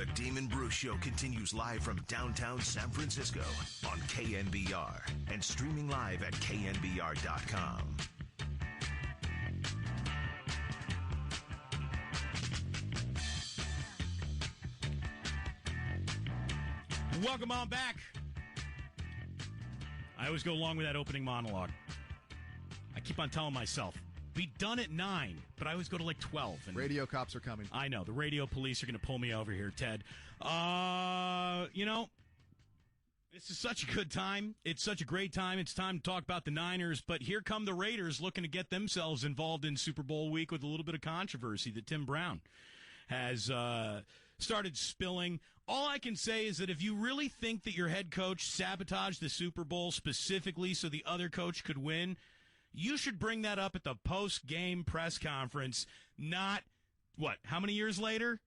The Damon Bruce Show continues live from downtown San Francisco on KNBR and streaming live at knbr.com. Welcome on back. I always go along with that opening monologue. I keep on telling myself, be done at 9, but I always go to like 12. And radio cops are coming. I know. The radio police are going to pull me over here, Ted. This is such a good time. It's such a great time. It's time to talk about the Niners, but here come the Raiders looking to get themselves involved in Super Bowl week with a little bit of controversy that Tim Brown has started spilling. All I can say is that if you really think that your head coach sabotaged the Super Bowl specifically so the other coach could win, you should bring that up at the post-game press conference, not, how many years later?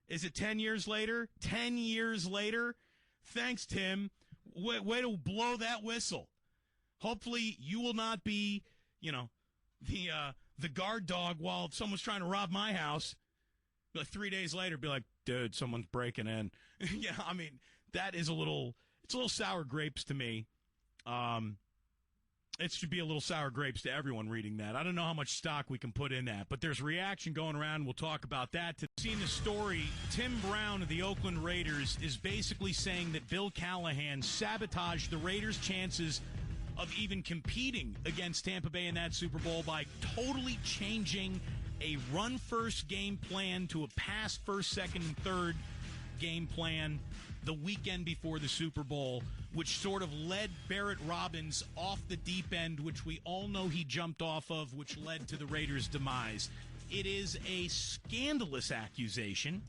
10. Is it 10 years later? 10 years later? Thanks, Tim. Way to blow that whistle. Hopefully you will not be, the guard dog while someone's trying to rob my house. Like 3 days later, be like, dude, someone's breaking in. Yeah, I mean, that is it's a little sour grapes to me. It should be a little sour grapes to everyone reading that. I don't know how much stock we can put in that, but there's reaction going around. We'll talk about that. To see the story, Tim Brown of the Oakland Raiders is basically saying that Bill Callahan sabotaged the Raiders' chances of even competing against Tampa Bay in that Super Bowl by totally changing a run-first game plan to a pass-first, second, and third game plan the weekend before the Super Bowl, which sort of led Barrett Robbins off the deep end, which we all know he jumped off of, which led to the Raiders' demise. It is a scandalous accusation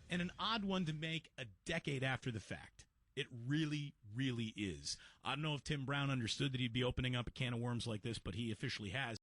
and an odd one to make a decade after the fact. It really, really is. I don't know if Tim Brown understood that he'd be opening up a can of worms like this, but he officially has.